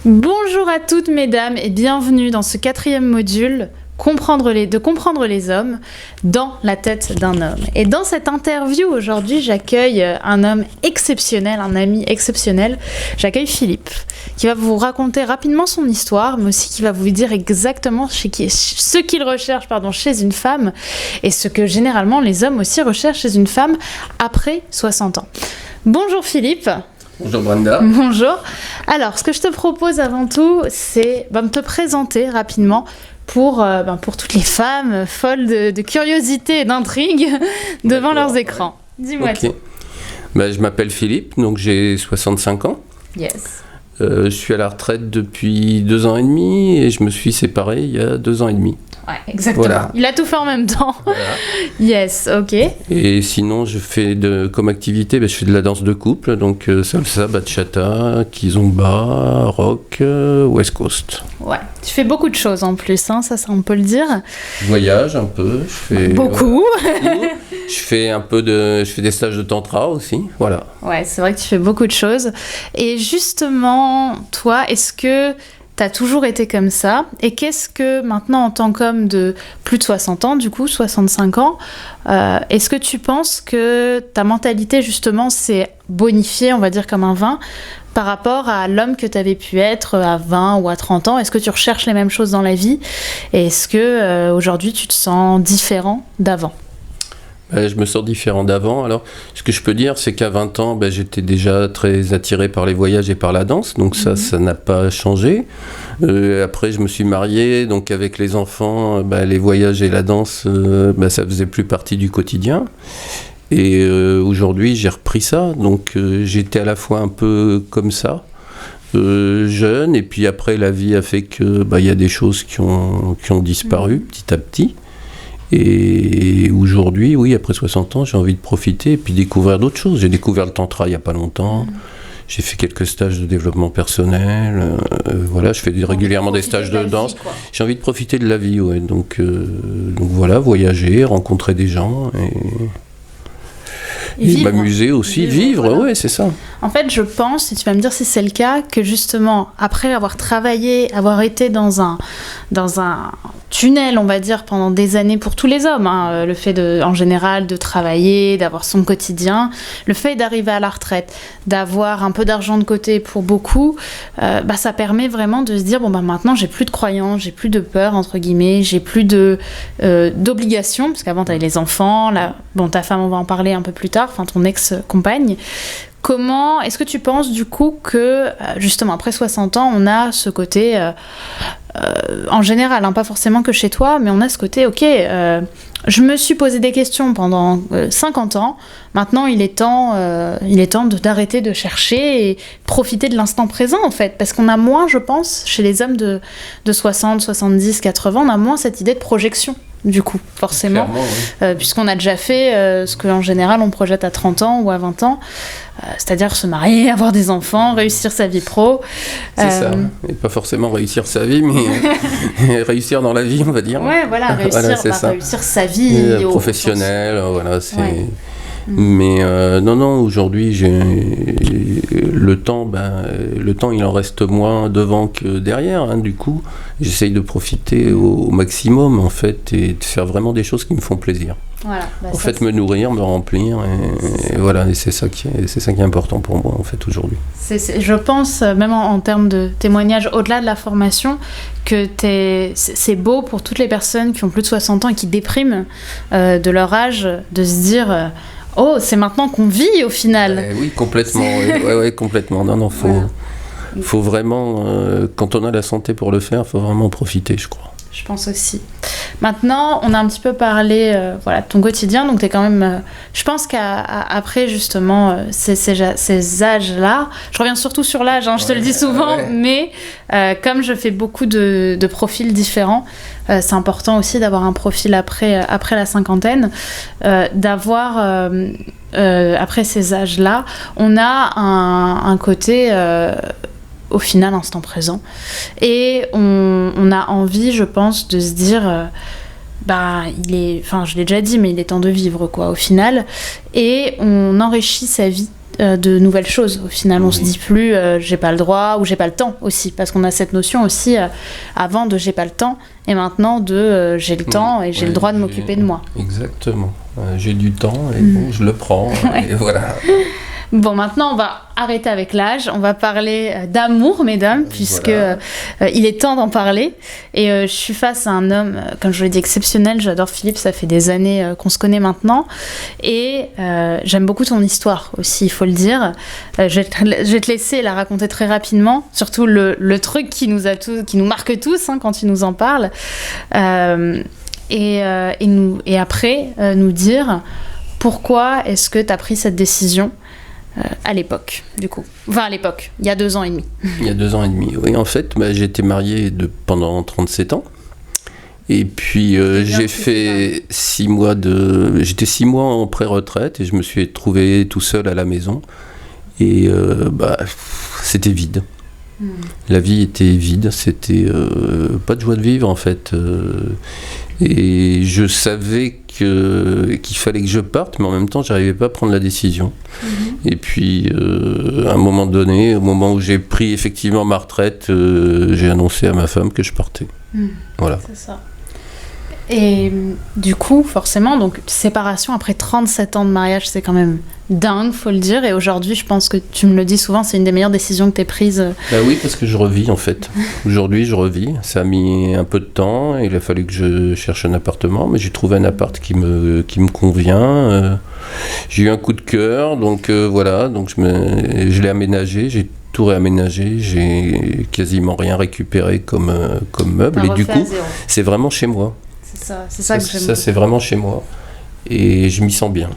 Bonjour à toutes mesdames et bienvenue dans ce 4e module comprendre les hommes dans la tête d'un homme. Et dans cette interview aujourd'hui, j'accueille un homme exceptionnel, un ami exceptionnel. J'accueille Philippe, qui va vous raconter rapidement son histoire, mais aussi qui va vous dire exactement ce qu'il recherche chez une femme et ce que généralement les hommes aussi recherchent chez une femme après 60 ans. Bonjour Philippe. Bonjour Brenda. Bonjour. Alors, ce que je te propose avant tout, c'est de te présenter rapidement pour toutes les femmes folles de curiosité et d'intrigue devant leurs écrans. Dis-moi tout. Je m'appelle Philippe, donc j'ai 65 ans. Yes. Je suis à la retraite depuis 2 ans et demi et je me suis séparé il y a 2 ans et demi. Ouais, exactement. Voilà. Il a tout fait en même temps. Voilà. Yes, ok. Et sinon, je fais comme activité, je fais de la danse de couple, donc salsa, bachata, kizomba, rock, West Coast. Ouais, tu fais beaucoup de choses en plus, hein, ça on peut le dire. Je voyage un peu, je fais... Beaucoup. Je fais des stages de tantra aussi, voilà. Ouais, c'est vrai que tu fais beaucoup de choses. Et justement, toi, est-ce que t'as toujours été comme ça? Et qu'est-ce que maintenant, en tant qu'homme de plus de 60 ans, du coup, 65 ans, est-ce que tu penses que ta mentalité, justement, s'est bonifiée, on va dire, comme un vin, par rapport à l'homme que t'avais pu être à 20 ou à 30 ans? Est-ce que tu recherches les mêmes choses dans la vie? Et est-ce que aujourd'hui, tu te sens différent d'avant? Je me sens différent d'avant. Alors, ce que je peux dire, c'est qu'à 20 ans, j'étais déjà très attiré par les voyages et par la danse. Donc ça n'a pas changé. Après, je me suis marié. Donc avec les enfants, les voyages et la danse, ça faisait plus partie du quotidien. Et aujourd'hui, j'ai repris ça. Donc j'étais à la fois un peu comme ça, jeune. Et puis après, la vie a fait que y a des choses qui ont disparu petit à petit. Et aujourd'hui, oui, après 60 ans, j'ai envie de profiter et puis découvrir d'autres choses. J'ai découvert le tantra il n'y a pas longtemps. J'ai fait quelques stages de développement personnel. Voilà, je fais régulièrement des stages de danse. J'ai envie de profiter de la vie, ouais. Donc voilà, voyager, rencontrer des gens et m'amuser aussi, vivre, voilà. Ouais, c'est ça. En fait, je pense, et tu vas me dire si c'est le cas, que justement, après avoir travaillé, avoir été dans un tunnel, on va dire, pendant des années pour tous les hommes, hein, le fait en général de travailler, d'avoir son quotidien, le fait d'arriver à la retraite, d'avoir un peu d'argent de côté pour beaucoup, ça permet vraiment de se dire, maintenant, j'ai plus de croyances, j'ai plus de peur, entre guillemets, j'ai plus d'obligations, parce qu'avant, t'avais les enfants, ta femme, on va en parler un peu plus tard, ton ex-compagne. Comment est-ce que tu penses du coup que justement après 60 ans on a ce côté en général, pas forcément que chez toi, mais on a ce côté je me suis posé des questions pendant 50 ans, maintenant il est temps d'arrêter de chercher et profiter de l'instant présent en fait, parce qu'on a moins, je pense, chez les hommes de 60, 70, 80, on a moins cette idée de projection. Du coup, forcément, oui. Puisqu'on a déjà fait ce qu'en général on projette à 30 ans ou à 20 ans, c'est-à-dire se marier, avoir des enfants, réussir sa vie pro. C'est ça, et pas forcément réussir sa vie, mais réussir dans la vie, on va dire. Ouais, voilà, réussir sa vie. Professionnelle, voilà, c'est... Ouais. Mais non, aujourd'hui, le temps, il en reste moins devant que derrière, du coup. J'essaye de profiter au maximum, en fait, et de faire vraiment des choses qui me font plaisir. Voilà, me nourrir, me remplir, et voilà, et c'est ça qui est important pour moi, en fait, aujourd'hui. Je pense, même en termes de témoignages, au-delà de la formation, que c'est beau pour toutes les personnes qui ont plus de 60 ans et qui dépriment de leur âge, de se dire... Oh, c'est maintenant qu'on vit au final. Oui, complètement. Ouais, complètement. Non, faut vraiment, quand on a la santé pour le faire, faut vraiment en profiter, je crois. Je pense aussi. Maintenant, on a un petit peu parlé de ton quotidien, donc t'es quand même... je pense qu'après, justement, ces âges-là, je reviens surtout sur l'âge, je te le dis souvent, mais comme je fais beaucoup de profils différents, c'est important aussi d'avoir un profil après la cinquantaine, d'avoir... après ces âges-là, on a un côté... au final, instant présent. Et on a envie, je pense, de se dire... je l'ai déjà dit, mais il est temps de vivre, quoi, au final. Et on enrichit sa vie de nouvelles choses. Au final, on se dit plus j'ai pas le droit ou j'ai pas le temps aussi, parce qu'on a cette notion aussi avant de j'ai pas le temps et maintenant de j'ai le temps et j'ai le droit de m'occuper de moi. Exactement. J'ai du temps et bon, je le prends et voilà. Bon, maintenant, on va arrêter avec l'âge. On va parler d'amour, mesdames, puisque il est temps d'en parler. Et je suis face à un homme, comme je l'ai dit, exceptionnel. J'adore Philippe, ça fait des années qu'on se connaît maintenant. Et j'aime beaucoup ton histoire aussi, il faut le dire. Je vais te laisser la raconter très rapidement. Surtout le truc qui nous marque tous quand tu nous en parles. Et après, nous dire pourquoi est-ce que tu as pris cette décision à l'époque, du coup. Enfin, à l'époque, il y a 2 ans et demi. Il y a 2 ans et demi, oui. En fait, j'ai été marié pendant 37 ans. Et puis, j'ai fait 6 mois J'étais 6 mois en pré-retraite et je me suis trouvé tout seul à la maison. Et c'était vide. La vie était vide, c'était pas de joie de vivre, en fait. Et je savais qu'il fallait que je parte, mais en même temps, j'arrivais pas à prendre la décision. Et puis, à un moment donné, au moment où j'ai pris effectivement ma retraite, j'ai annoncé à ma femme que je partais. Voilà. C'est ça. Et du coup, forcément, donc séparation après 37 ans de mariage, c'est quand même dingue, faut le dire. Et aujourd'hui, je pense que tu me le dis souvent, c'est une des meilleures décisions que tu aies prises. Bah oui, parce que je revis en fait. Aujourd'hui, je revis. Ça a mis un peu de temps. Il a fallu que je cherche un appartement, mais j'ai trouvé un appart qui me convient. J'ai eu un coup de cœur, donc voilà. Donc je l'ai aménagé. J'ai tout réaménagé. J'ai quasiment rien récupéré comme meuble. Et du coup, c'est vraiment chez moi. C'est ça que j'aime. Ça, c'est vraiment chez moi. Et je m'y sens bien.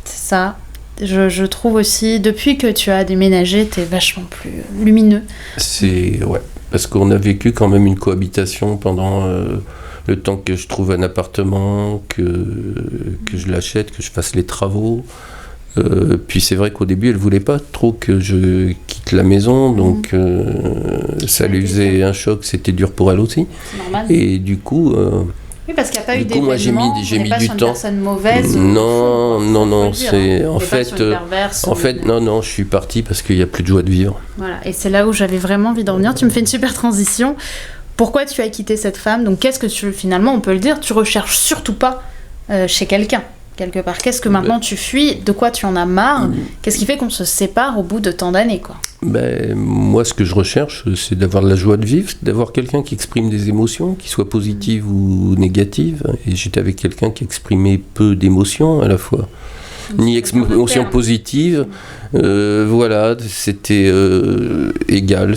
C'est ça. Je trouve aussi, depuis que tu as déménagé, t'es vachement plus lumineux. Ouais. Parce qu'on a vécu quand même une cohabitation pendant le temps que je trouve un appartement, que je l'achète, que je fasse les travaux. Puis c'est vrai qu'au début, elle voulait pas trop que je quitte la maison, donc ça lui faisait un choc, c'était dur pour elle aussi. C'est normal. Et du coup... oui, parce qu'il n'y a pas eu d'événement, moi, j'ai mis du temps. Une personne mauvaise. Non, c'est... En fait, non, je suis parti parce qu'il n'y a plus de joie de vivre. Voilà, et c'est là où j'avais vraiment envie d'en venir. Tu me fais une super transition. Pourquoi tu as quitté cette femme ? Donc qu'est-ce que finalement, on peut le dire, tu recherches surtout pas chez quelqu'un quelque part. Qu'est-ce que maintenant tu fuis ? De quoi tu en as marre ? Qu'est-ce qui fait qu'on se sépare au bout de tant d'années, quoi ? Moi, ce que je recherche, c'est d'avoir de la joie de vivre, d'avoir quelqu'un qui exprime des émotions, qui soient positives ou négatives. Et j'étais avec quelqu'un qui exprimait peu d'émotions à la fois. Ni émotions positives. Voilà, c'était égal.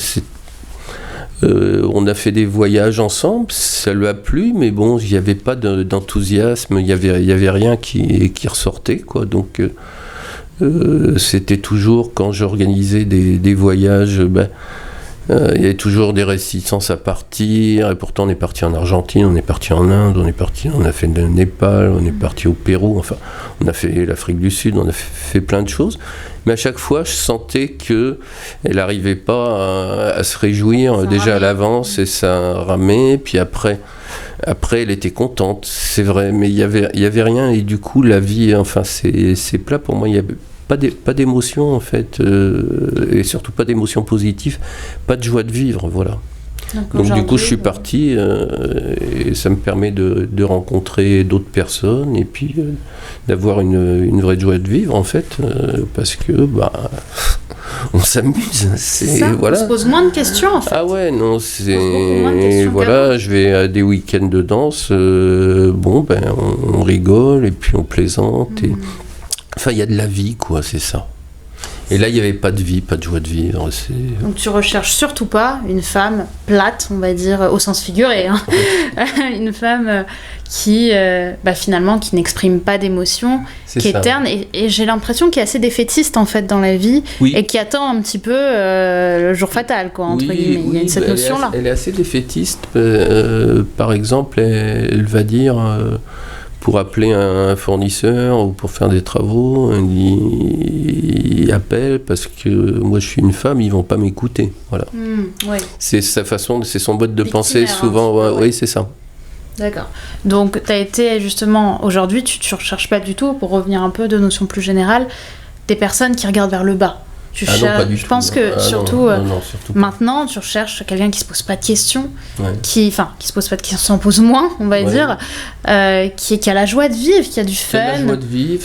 On a fait des voyages ensemble, ça lui a plu, mais bon, il n'y avait pas d'enthousiasme, il y avait rien qui ressortait, quoi. Donc c'était toujours, quand j'organisais des voyages, il y avait toujours des réticences à partir, et pourtant on est parti en Argentine, on est parti en Inde, on a fait le Népal, on est parti au Pérou, enfin on a fait l'Afrique du Sud, on a fait plein de choses, mais à chaque fois je sentais qu'elle n'arrivait pas à se réjouir ça déjà ramait. À l'avance, et ça ramait, puis après elle était contente, c'est vrai, mais il y avait rien, et du coup la vie, enfin c'est plat pour moi, il y avait pas d'émotion en fait, et surtout pas d'émotion positive, pas de joie de vivre, voilà. Donc du coup je suis parti, et ça me permet de rencontrer d'autres personnes, et puis d'avoir une vraie joie de vivre en fait, parce que on s'amuse, voilà. On se pose moins de questions en fait. Ah ouais, non, voilà, je vais à des week-ends de danse, on rigole et puis on plaisante, et enfin, il y a de la vie, quoi, c'est ça. Et là, il n'y avait pas de vie, pas de joie de vivre. Donc, tu recherches surtout pas une femme plate, on va dire, au sens figuré. Hein. Une femme qui, finalement, qui n'exprime pas d'émotion, qui est terne. Et j'ai l'impression qu'il y a assez défaitiste, en fait, dans la vie, et qui attend un petit peu le jour fatal, quoi, entre guillemets. Il y a cette notion-là. Elle est assez défaitiste. Par exemple, elle va dire... pour appeler un fournisseur ou pour faire des travaux, il appelle parce que moi je suis une femme, ils vont pas m'écouter. Voilà. C'est sa façon, c'est son mode de pensée souvent. Oui, c'est ça. D'accord. Donc tu as été justement, aujourd'hui tu recherches pas du tout, pour revenir un peu de notions plus générales, des personnes qui regardent vers le bas. Non, pas du tout. Je pense que surtout, surtout maintenant, tu recherches quelqu'un qui se pose pas de questions, Ouais. qui se pose pas de questions, s'en pose moins, on va Ouais. dire, qui a la joie de vivre, qui a du fun. Qui a la joie de vivre,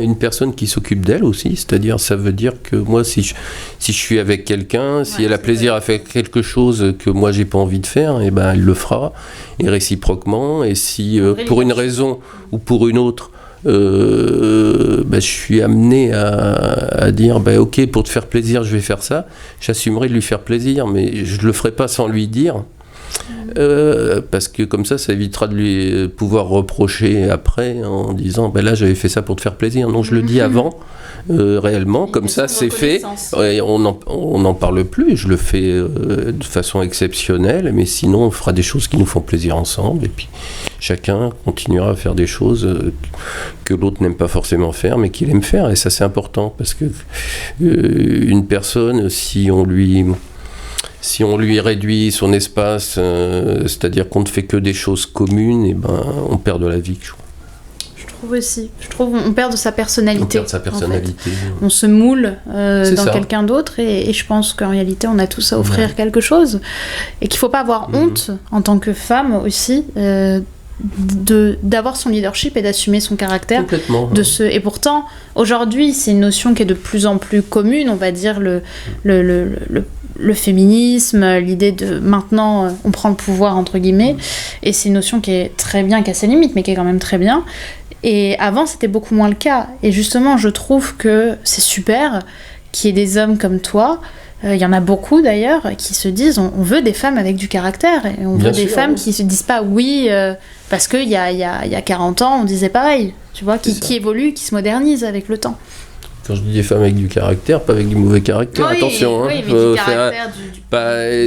une personne qui s'occupe d'elle aussi, c'est-à-dire ça veut dire que moi si je suis avec quelqu'un, si elle a plaisir à faire quelque chose que moi j'ai pas envie de faire, et ben elle le fera, et réciproquement, et si pour une raison ou pour une autre je suis amené à dire ok, pour te faire plaisir je vais faire ça, j'assumerai de lui faire plaisir, mais je le ferai pas sans lui dire. Parce que comme ça évitera de lui pouvoir reprocher après en disant là j'avais fait ça pour te faire plaisir. Non, je le dis avant, réellement, comme ça c'est fait. Ouais, on n'en parle plus, je le fais de façon exceptionnelle, mais sinon on fera des choses qui nous font plaisir ensemble, et puis chacun continuera à faire des choses que l'autre n'aime pas forcément faire, mais qu'il aime faire, et ça c'est important, parce que une personne, si on lui réduit son espace, c'est-à-dire qu'on ne fait que des choses communes, on perd de la vie. Je trouve aussi. On perd de sa personnalité. On perd de sa personnalité. En fait. On se moule dans quelqu'un d'autre, et je pense qu'en réalité, on a tous à offrir quelque chose. Et qu'il ne faut pas avoir honte, en tant que femme aussi, d'avoir son leadership et d'assumer son caractère. Complètement. Et pourtant, aujourd'hui, c'est une notion qui est de plus en plus commune, on va dire, le féminisme, l'idée de maintenant on prend le pouvoir entre guillemets, et c'est une notion qui est très bien, qui a ses limites, mais qui est quand même très bien. Et avant c'était beaucoup moins le cas, et justement je trouve que c'est super qu'il y ait des hommes comme toi. Il y en a beaucoup d'ailleurs qui se disent on veut des femmes avec du caractère, et on veut des femmes qui se disent pas oui parce qu'il y a 40 ans on disait pareil, tu vois, qui évoluent, qui se modernisent avec le temps. Quand je dis des femmes avec du caractère, pas avec du mauvais caractère, oui, attention. Oui, mais du caractère,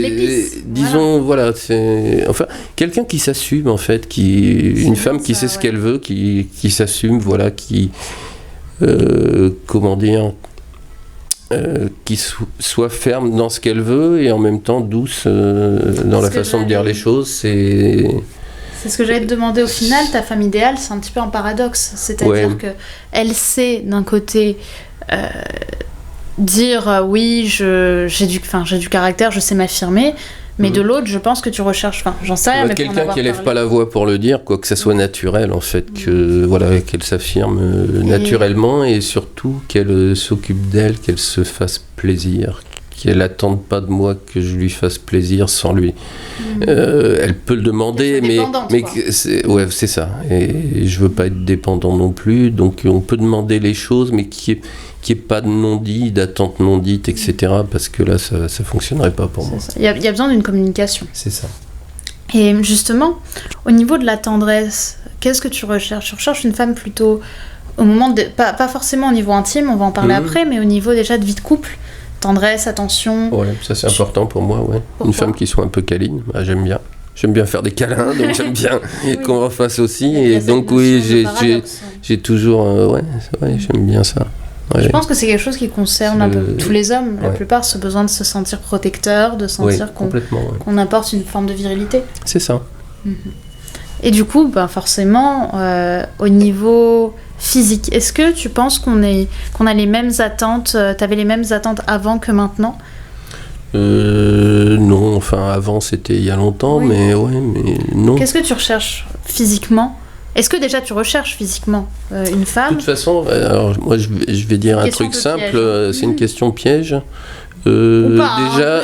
l'épice. Disons, voilà, c'est... Enfin, quelqu'un qui s'assume, en fait, une femme qui sait ce qu'elle veut, qui s'assume, voilà, qui... comment dire... qui soit ferme dans ce qu'elle veut, et en même temps douce dans la façon de dire les choses, c'est ce que j'allais te demander au final. Ta femme idéale, c'est un petit peu un paradoxe, c'est-à-dire que elle sait d'un côté dire oui, j'ai du caractère, je sais m'affirmer, mais de l'autre, je pense que tu recherches, j'en sais rien, mais quelqu'un qui élève pas la voix pour le dire, quoi, que ça soit naturel en fait, qu'elle s'affirme naturellement, et surtout qu'elle s'occupe d'elle, qu'elle se fasse plaisir, qu'elle n'attende pas de moi que je lui fasse plaisir sans lui. Elle peut le demander, mais c'est ça. Et je veux pas être dépendant non plus, donc on peut demander les choses, mais qu'il n'y ait pas de non-dit, d'attente non-dite, etc. Parce que là, ça ne fonctionnerait pas pour moi. Il y a besoin d'une communication. C'est ça. Et justement, au niveau de la tendresse, qu'est-ce que tu recherches ? Tu recherches une femme plutôt au moment de... Pas forcément au niveau intime, on va en parler après, mais au niveau déjà de vie de couple, tendresse, attention. Ouais, ça c'est important pour moi, ouais. Une femme qui soit un peu câline, j'aime bien. J'aime bien faire des câlins, donc j'aime bien qu'on en fasse aussi. Et donc oui, j'ai toujours... j'aime bien ça. Ouais. Je pense que c'est quelque chose qui concerne un peu tous les hommes. La plupart, ce besoin de se sentir protecteur, de sentir qu'on apporte une forme de virilité. C'est ça. Et du coup, forcément, au niveau physique, est-ce que tu penses qu'on a les mêmes attentes, t'avais les mêmes attentes avant que maintenant ? Non, enfin avant c'était il y a longtemps, mais non. Qu'est-ce que tu recherches physiquement ? Est-ce que déjà tu recherches physiquement une femme ? De toute façon, alors, moi je vais dire un truc simple, c'est une question piège. Déjà,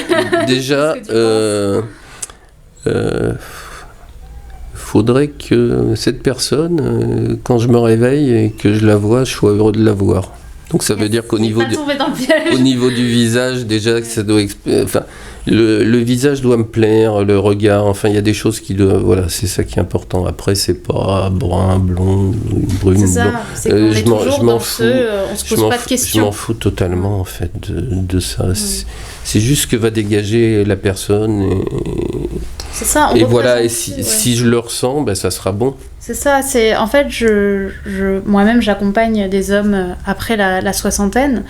faudrait que cette personne, quand je me réveille et que je la vois, je sois heureux de la voir. Donc ça veut dire qu'au niveau du visage, déjà, ça doit... Le visage doit me plaire, le regard, enfin il y a des choses qui doivent... Voilà, c'est ça qui est important. Après, c'est pas brun, blond, brune... C'est ça, c'est qu'on est toujours dans on se pose pas de questions. Je m'en fous totalement, en fait, de ça. C'est juste ce que va dégager la personne. C'est ça. Et voilà, et si je le ressens, ça sera bon. C'est ça, en fait, moi-même j'accompagne des hommes après la soixantaine,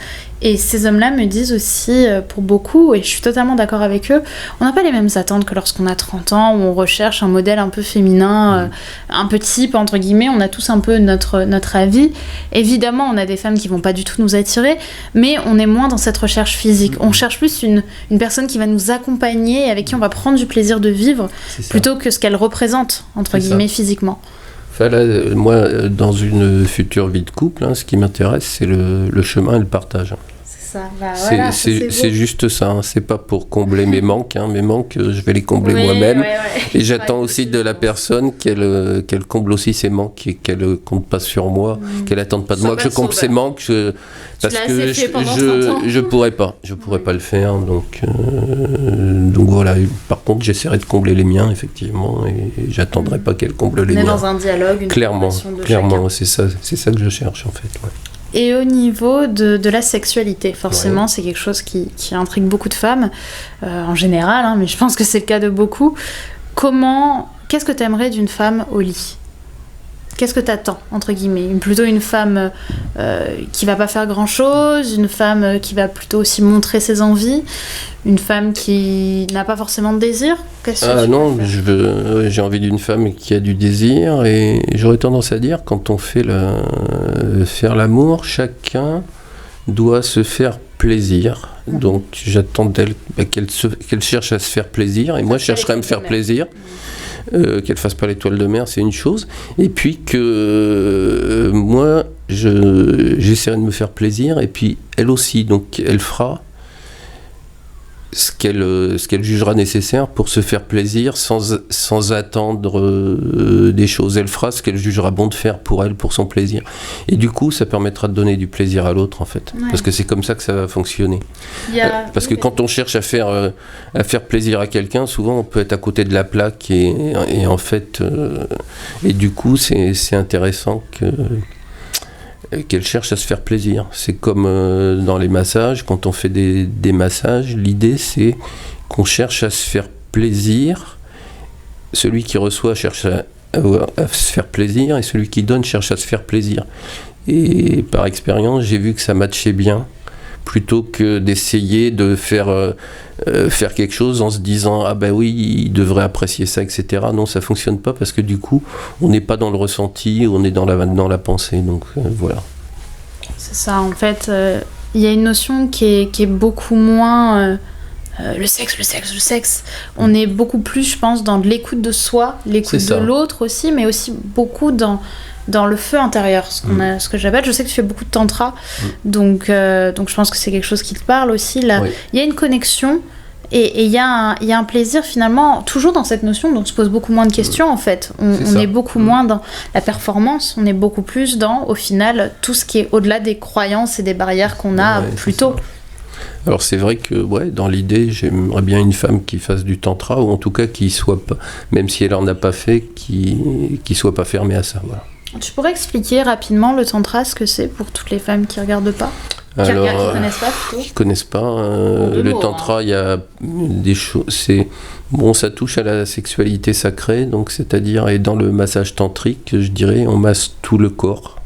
Et ces hommes-là me disent aussi, pour beaucoup, et je suis totalement d'accord avec eux, on n'a pas les mêmes attentes que lorsqu'on a 30 ans, où on recherche un modèle un peu féminin, un peu type, entre guillemets, on a tous un peu notre avis. Évidemment, on a des femmes qui vont pas du tout nous attirer, mais on est moins dans cette recherche physique. On cherche plus une personne qui va nous accompagner, avec qui on va prendre du plaisir de vivre, plutôt que ce qu'elle représente, entre guillemets, physiquement. Enfin, là, moi, dans une future vie de couple, ce qui m'intéresse, c'est le chemin et le partage. C'est ça. Voilà, c'est juste ça. C'est pas pour combler mes manques. Mes manques, je vais les combler moi-même. Et j'attends aussi de la personne qu'elle comble aussi ses manques et qu'elle compte pas sur moi, qu'elle attende pas de moi que je comble ses manques. Parce que je pourrais pas. Je pourrais pas le faire. Donc voilà. Par contre, j'essaierai de combler les miens, effectivement, et j'attendrai pas qu'elle comble les miens. On est dans un dialogue, une conversation de clairement, c'est ça que je cherche en fait. Ouais. Et au niveau de la sexualité, forcément, c'est quelque chose qui intrigue beaucoup de femmes, en général, mais je pense que c'est le cas de beaucoup. Qu'est-ce que tu aimerais d'une femme au lit ? Qu'est-ce que t'attends, entre guillemets ? Plutôt une femme qui va pas faire grand-chose, une femme qui va plutôt aussi montrer ses envies, une femme qui n'a pas forcément de désir ? Non, j'ai envie d'une femme qui a du désir, et j'aurais tendance à dire, quand on fait faire l'amour, chacun doit se faire plaisir. Donc j'attends d'elle qu'elle cherche à se faire plaisir, et moi je chercherai à me faire plaisir. Qu'elle fasse pas l'étoile de mer, c'est une chose, et puis que moi j'essaierai de me faire plaisir, et puis elle aussi, donc elle fera ce qu'elle jugera nécessaire pour se faire plaisir sans attendre des choses. Elle fera ce qu'elle jugera bon de faire pour elle, pour son plaisir. Et du coup, ça permettra de donner du plaisir à l'autre, en fait. Ouais. Parce que c'est comme ça que ça va fonctionner. Parce que quand on cherche à faire plaisir à quelqu'un, souvent on peut être à côté de la plaque et en fait... et du coup, c'est intéressant qu'elle cherche à se faire plaisir. C'est comme dans les massages, quand on fait des massages, l'idée c'est qu'on cherche à se faire plaisir. Celui qui reçoit cherche à se faire plaisir, et celui qui donne cherche à se faire plaisir. Et par expérience, j'ai vu que ça matchait bien, plutôt que d'essayer de faire quelque chose en se disant « Ah ben oui, il devrait apprécier ça, etc. » Non, ça ne fonctionne pas, parce que du coup, on n'est pas dans le ressenti, on est dans la pensée. Donc voilà. C'est ça, en fait, il y a une notion qui est beaucoup moins... le sexe. On est beaucoup plus, je pense, dans l'écoute de soi, l'écoute de l'autre aussi, mais aussi beaucoup dans le feu intérieur, ce que j'appelle. Je sais que tu fais beaucoup de tantra, donc je pense que c'est quelque chose qui te parle aussi. Là, il y a une connexion et il y a un plaisir finalement, toujours dans cette notion dont on se pose beaucoup moins de questions en fait. On est beaucoup moins dans la performance, on est beaucoup plus dans, au final, tout ce qui est au-delà des croyances et des barrières qu'on a plus tôt. Alors c'est vrai que dans l'idée, j'aimerais bien une femme qui fasse du tantra, ou en tout cas qui soit pas, même si elle en a pas fait, qui soit pas fermée à ça. Voilà. Tu pourrais expliquer rapidement le tantra, ce que c'est pour toutes les femmes qui regardent pas, qui connaissent pas plutôt. Qui connaissent pas. Le tantra, il y a des choses. Ça touche à la sexualité sacrée, donc c'est-à-dire, et dans le massage tantrique, je dirais, on masse tout le corps,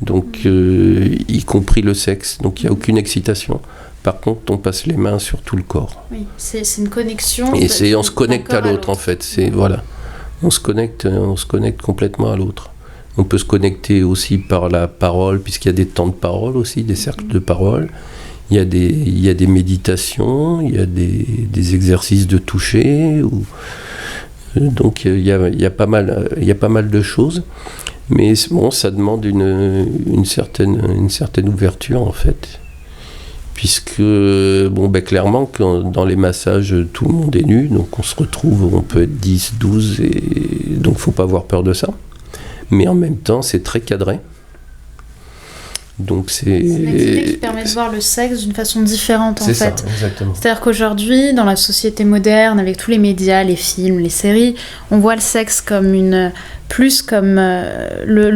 donc y compris le sexe, donc il y a aucune excitation. Par contre, on passe les mains sur tout le corps. Oui, c'est une connexion. Et on se connecte à l'autre, en fait. On se connecte complètement à l'autre. On peut se connecter aussi par la parole, puisqu'il y a des temps de parole aussi, des cercles de parole. Il y a des méditations, il y a des exercices de toucher. Donc il y a pas mal de choses. Mais bon, ça demande une certaine ouverture, en fait. Puisque, clairement, dans les massages, tout le monde est nu, donc on se retrouve, on peut être 10, 12, et donc il ne faut pas avoir peur de ça. Mais en même temps, c'est très cadré. Donc c'est une activité qui permet de voir le sexe d'une façon différente, en fait. C'est ça, exactement. C'est-à-dire qu'aujourd'hui, dans la société moderne, avec tous les médias, les films, les séries, on voit le sexe comme le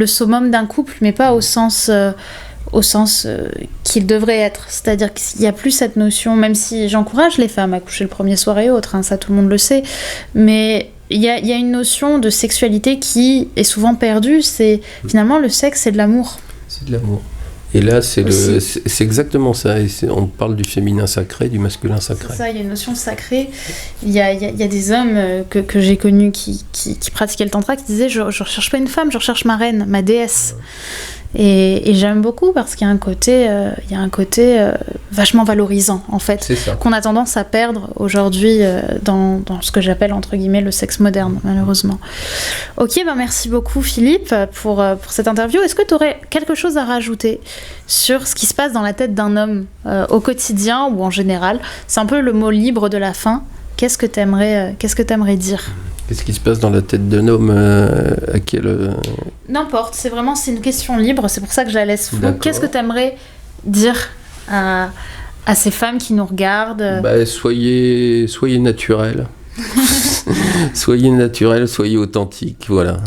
summum d'un couple, mais pas au sens qu'il devrait être. C'est-à-dire qu'il n'y a plus cette notion, même si j'encourage les femmes à coucher le premier soir et autres, ça tout le monde le sait, mais il y a une notion de sexualité qui est souvent perdue. Finalement, le sexe, c'est de l'amour. C'est de l'amour. Et là, c'est exactement ça. Et on parle du féminin sacré, du masculin sacré. C'est ça, il y a une notion sacrée. Il y a des hommes que j'ai connus qui pratiquaient le tantra qui disaient je recherche pas une femme, je recherche ma reine, ma déesse. Et j'aime beaucoup parce qu'il y a un côté, vachement valorisant, en fait, qu'on a tendance à perdre aujourd'hui dans ce que j'appelle, entre guillemets, le sexe moderne, malheureusement. Ok, merci beaucoup, Philippe, pour cette interview. Est-ce que tu aurais quelque chose à rajouter sur ce qui se passe dans la tête d'un homme au quotidien ou en général? C'est un peu le mot libre de la fin. Qu'est-ce que t'aimerais dire? Qu'est-ce qui se passe dans la tête d'un homme à quel... N'importe, c'est une question libre, c'est pour ça que je la laisse floue. Qu'est-ce que t'aimerais dire à ces femmes qui nous regardent? Soyez naturels. Soyez naturel, soyez authentique, voilà.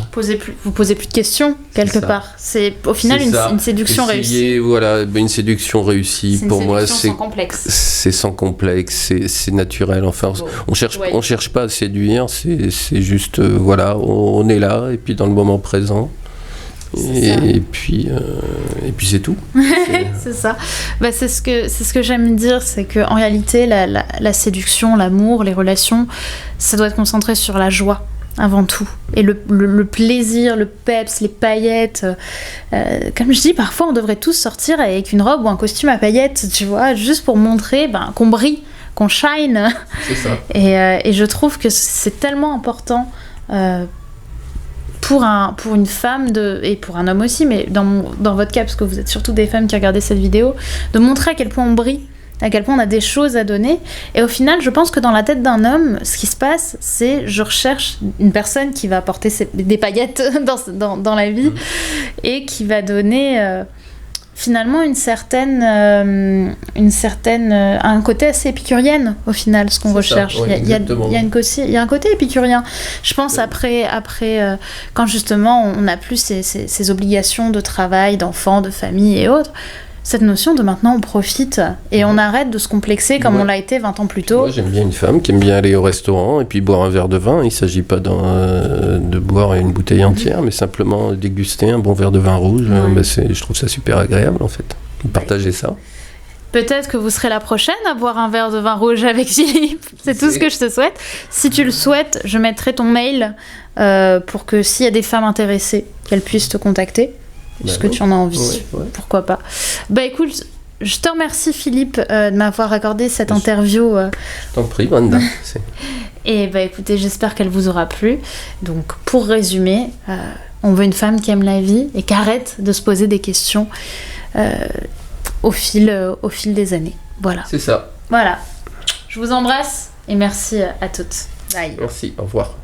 Vous posez plus de questions, quelque part. C'est au final une séduction réussie. Voilà, une séduction réussie. Pour moi, c'est sans complexe. C'est sans complexe, c'est naturel. Enfin, on cherche pas à séduire, c'est juste, on est là, et puis dans le moment présent. Et puis c'est tout. C'est ça. C'est ce que j'aime dire, c'est que en réalité la séduction, l'amour, les relations, ça doit être concentré sur la joie avant tout, et le plaisir, le peps, les paillettes. Comme je dis, parfois on devrait tous sortir avec une robe ou un costume à paillettes, tu vois, juste pour montrer qu'on brille, qu'on shine. C'est ça. Et je trouve que c'est tellement important. Pour une femme et pour un homme aussi, mais dans votre cas, parce que vous êtes surtout des femmes qui regardez cette vidéo, de montrer à quel point on brille, à quel point on a des choses à donner. Et au final, je pense que dans la tête d'un homme, ce qui se passe, c'est je recherche une personne qui va apporter des paillettes dans la vie et qui va donner finalement un côté assez épicurienne au final, ce qu'on recherche. Il y a un côté épicurien. Je pense après quand justement on n'a plus ces obligations de travail, d'enfants, de famille et autres, cette notion de maintenant on profite et on arrête de se complexer comme on l'a été 20 ans plus tôt. Moi j'aime bien une femme qui aime bien aller au restaurant et puis boire un verre de vin. Il ne s'agit pas de boire une bouteille entière, mais simplement déguster un bon verre de vin rouge. Je trouve ça super agréable en fait. Partager ça. Peut-être que vous serez la prochaine à boire un verre de vin rouge avec Philippe. C'est tout ce que je te souhaite. Si tu le souhaites, je mettrai ton mail pour que s'il y a des femmes intéressées, qu'elles puissent te contacter. Est-ce que tu en as envie? Pourquoi pas. Écoute, je te remercie Philippe de m'avoir accordé cette interview. Je t'en prie, Wanda. Et écoutez, j'espère qu'elle vous aura plu. Donc pour résumer, on veut une femme qui aime la vie et qui arrête de se poser des questions au fil des années. Voilà. C'est ça. Voilà. Je vous embrasse et merci à toutes. Bye. Merci, au revoir.